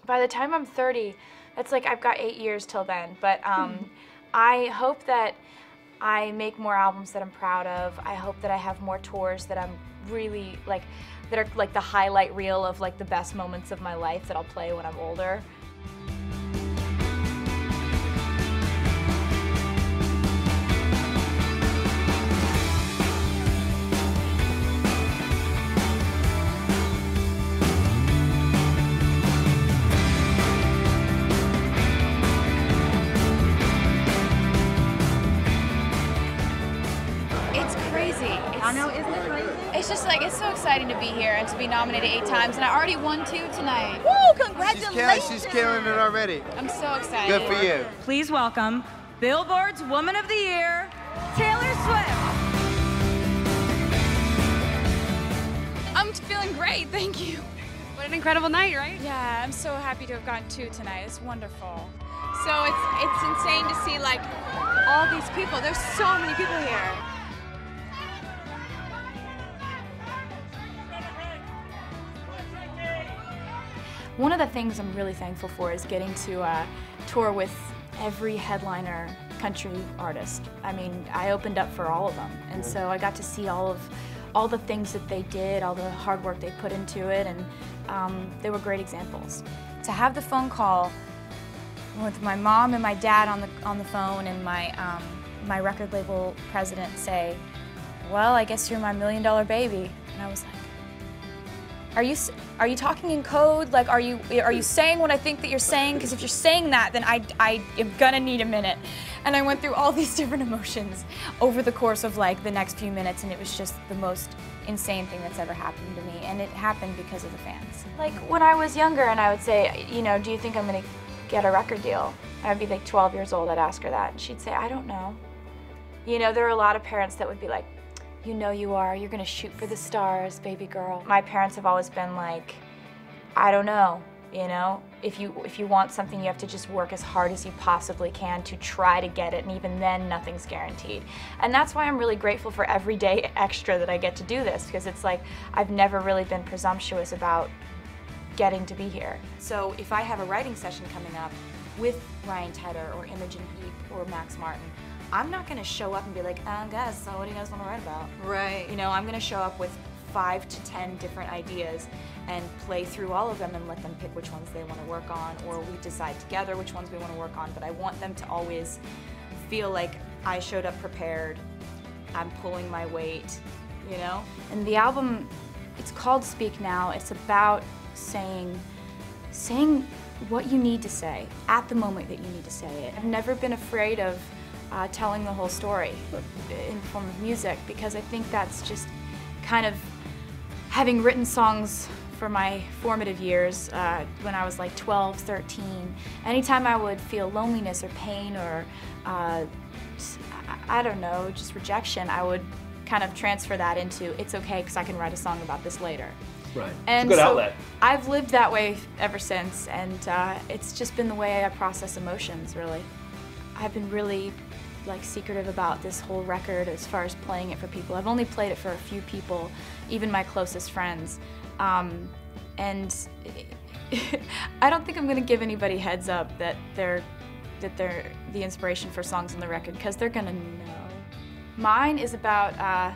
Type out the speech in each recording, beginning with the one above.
By the time I'm 30, that's like I've got 8 years till then, but I hope that I make more albums that I'm proud of. I hope that I have more tours that I'm really like, that are like the highlight reel of like the best moments of my life that I'll play when I'm older. It's crazy. I know, isn't it crazy? It's just like, it's so exciting to be here and to be nominated 8 times, and I already won 2 tonight. Woo, congratulations! She's killing it already. I'm so excited. Good for you. Please welcome Billboard's Woman of the Year, Taylor Swift. I'm feeling great, thank you. What an incredible night, right? Yeah, I'm so happy to have gotten 2 tonight. It's wonderful. So it's insane to see like all these people. There's so many people here. One of the things I'm really thankful for is getting to tour with every headliner country artist. I mean, I opened up for all of them, and so I got to see all the things that they did, all the hard work they put into it, and they were great examples. To have the phone call with my mom and my dad on the phone, and my record label president say, "Well, I guess you're my $1 million baby," and I was like, Are you talking in code? Like, are you saying what I think that you're saying? Because if you're saying that, then I am gonna need a minute. And I went through all these different emotions over the course of like the next few minutes, and it was just the most insane thing that's ever happened to me. And it happened because of the fans. Like when I was younger, and I would say, you know, do you think I'm gonna get a record deal? I'd be like 12 years old. I'd ask her that, and she'd say, I don't know. You know, there are a lot of parents that would be like, you know you are, you're gonna shoot for the stars, baby girl. My parents have always been like, I don't know, you know? If you want something, you have to just work as hard as you possibly can to try to get it, and even then, nothing's guaranteed. And that's why I'm really grateful for every day extra that I get to do this, because it's like, I've never really been presumptuous about getting to be here. So if I have a writing session coming up with Ryan Tedder or Imogen Heap or Max Martin, I'm not gonna show up and be like, guys, so what do you guys wanna write about? Right. You know, I'm gonna show up with 5 to 10 different ideas and play through all of them and let them pick which ones they wanna work on, or we decide together which ones we wanna work on, but I want them to always feel like I showed up prepared, I'm pulling my weight, you know? And the album, it's called Speak Now. It's about saying what you need to say at the moment that you need to say it. I've never been afraid of telling the whole story in the form of music, because I think that's just kind of, having written songs for my formative years when I was like 12, 13, anytime I would feel loneliness or pain or I don't know, just rejection, I would kind of transfer that into, it's okay because I can write a song about this later. Right. And it's a good so outlet. I've lived that way ever since, and it's just been the way I process emotions, really. I've been really like secretive about this whole record as far as playing it for people. I've only played it for a few people, even my closest friends. And I don't think I'm gonna give anybody heads up that they're the inspiration for songs on the record, because they're gonna know. Mine is about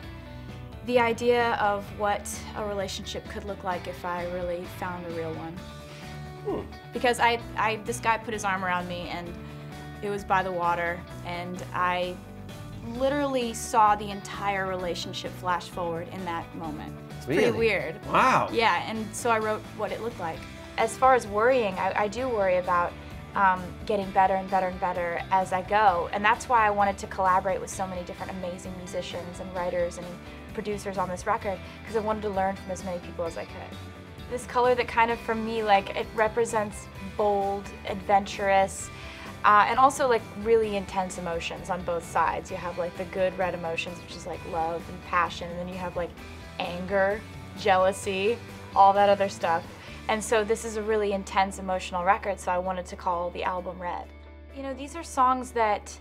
the idea of what a relationship could look like if I really found a real one. Because this guy put his arm around me, and it was by the water, and I literally saw the entire relationship flash forward in that moment. It's pretty weird. Wow. Yeah, and so I wrote what it looked like. As far as worrying, I do worry about getting better and better and better as I go, and that's why I wanted to collaborate with so many different amazing musicians and writers and producers on this record, because I wanted to learn from as many people as I could. This color that kind of, for me, like, it represents bold, adventurous, and also like really intense emotions on both sides. You have like the good red emotions, which is like love and passion, and then you have like anger, jealousy, all that other stuff. And so this is a really intense emotional record, so I wanted to call the album Red. You know, these are songs that,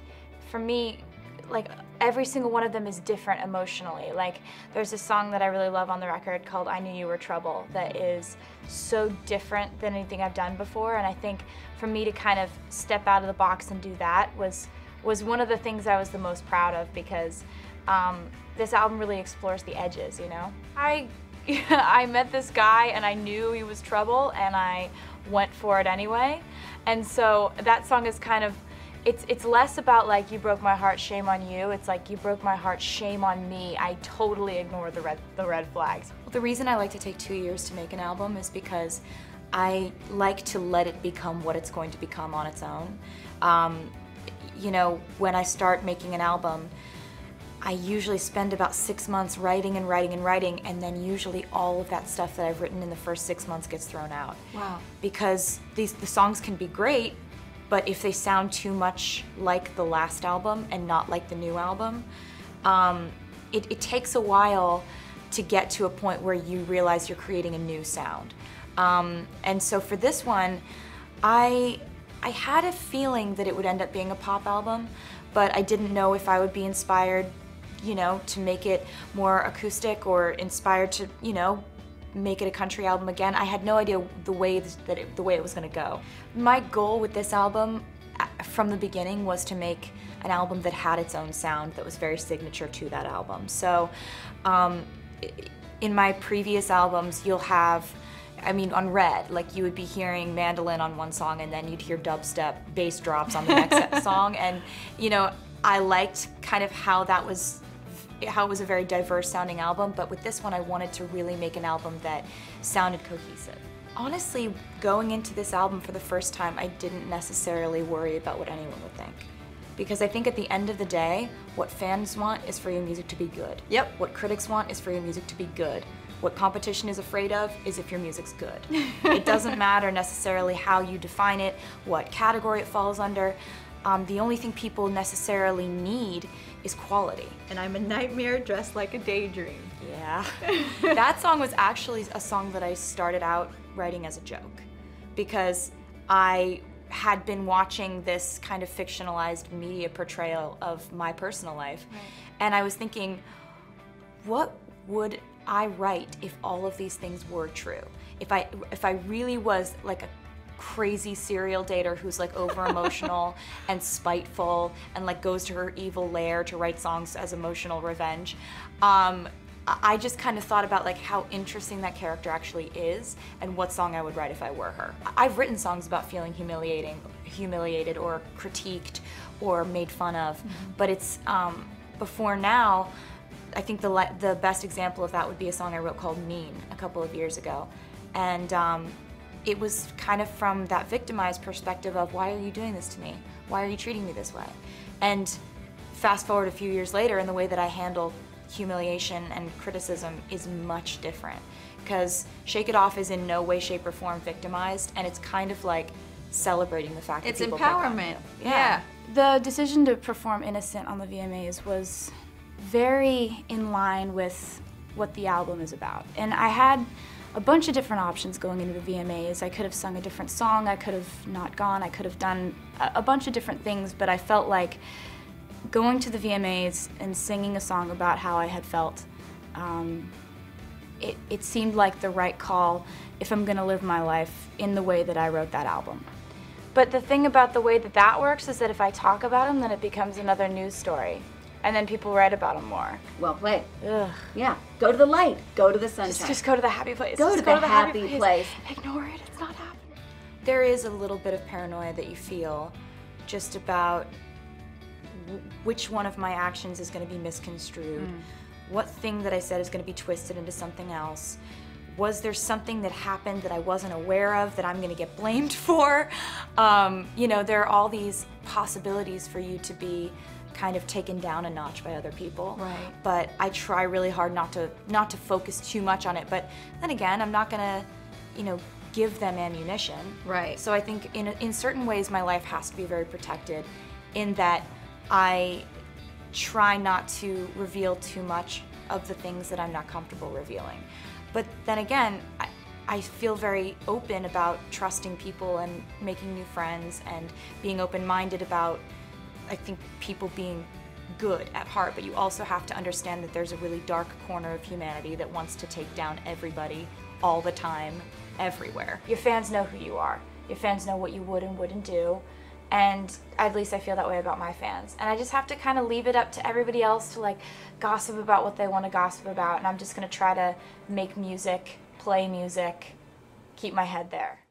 for me, like every single one of them is different emotionally. Like, there's a song that I really love on the record called I Knew You Were Trouble that is so different than anything I've done before, and I think for me to kind of step out of the box and do that was one of the things I was the most proud of, because this album really explores the edges, you know? I met this guy and I knew he was trouble and I went for it anyway. And so that song is kind of, it's less about like, you broke my heart, shame on you. It's like, you broke my heart, shame on me. I totally ignored the red flags. Well, the reason I like to take 2 years to make an album is because I like to let it become what it's going to become on its own. You know, when I start making an album, I usually spend about 6 months writing and writing and writing, and then usually all of that stuff that I've written in the first 6 months gets thrown out. Wow. Because the songs can be great, but if they sound too much like the last album and not like the new album, it takes a while to get to a point where you realize you're creating a new sound. And so for this one, I had a feeling that it would end up being a pop album, but I didn't know if I would be inspired, you know, to make it more acoustic, or inspired to, you know, make it a country album again. I had no idea the way it was gonna go. My goal with this album from the beginning was to make an album that had its own sound that was very signature to that album. So in my previous albums, you'll have, I mean, on Red, like, you would be hearing mandolin on one song and then you'd hear dubstep bass drops on the next song, and, you know, I liked kind of how it was a very diverse sounding album, but with this one I wanted to really make an album that sounded cohesive. Honestly, going into this album for the first time, I didn't necessarily worry about what anyone would think. Because I think at the end of the day, what fans want is for your music to be good. Yep. What critics want is for your music to be good. What competition is afraid of is if your music's good. It doesn't matter necessarily how you define it, what category it falls under. The only thing people necessarily need is quality. And I'm a nightmare dressed like a daydream. Yeah. That song was actually a song that I started out writing as a joke, because I had been watching this kind of fictionalized media portrayal of my personal life. Right. And I was thinking, what would I write if all of these things were true? If I really was like a crazy serial dater who's like over emotional and spiteful and like goes to her evil lair to write songs as emotional revenge. I just kind of thought about like how interesting that character actually is and what song I would write if I were her. I've written songs about feeling humiliated or critiqued or made fun of, but it's before now, I think the best example of that would be a song I wrote called Mean a couple of years ago. And it was kind of from that victimized perspective of, why are you doing this to me? Why are you treating me this way? And fast forward a few years later, and the way that I handle humiliation and criticism is much different. Because Shake It Off is in no way, shape, or form victimized, and it's kind of like celebrating the fact that people empowerment. Yeah. The decision to perform Innocent on the VMAs was very in line with what the album is about. And I had a bunch of different options going into the VMAs. I could have sung a different song, I could have not gone, I could have done a bunch of different things, but I felt like going to the VMAs and singing a song about how I had felt, it seemed like the right call if I'm gonna live my life in the way that I wrote that album. But the thing about the way that that works is that if I talk about them, then it becomes another news story. And then people write about them more. Well played. Ugh. Yeah, go to the light, go to the sunshine. Just go to the happy place. Go to the happy place. Ignore it, it's not happening. There is a little bit of paranoia that you feel just about which one of my actions is going to be misconstrued. What thing that I said is going to be twisted into something else. Was there something that happened that I wasn't aware of that I'm going to get blamed for? You know, there are all these possibilities for you to be kind of taken down a notch by other people. Right. But I try really hard not to focus too much on it. But then again, I'm not gonna, you know, give them ammunition. Right. So I think in certain ways my life has to be very protected, in that I try not to reveal too much of the things that I'm not comfortable revealing. But then again, I feel very open about trusting people and making new friends and being open-minded about, I think, people being good at heart, but you also have to understand that there's a really dark corner of humanity that wants to take down everybody all the time, everywhere. Your fans know who you are. Your fans know what you would and wouldn't do. And at least I feel that way about my fans. And I just have to kind of leave it up to everybody else to like gossip about what they want to gossip about. And I'm just going to try to make music, play music, keep my head there.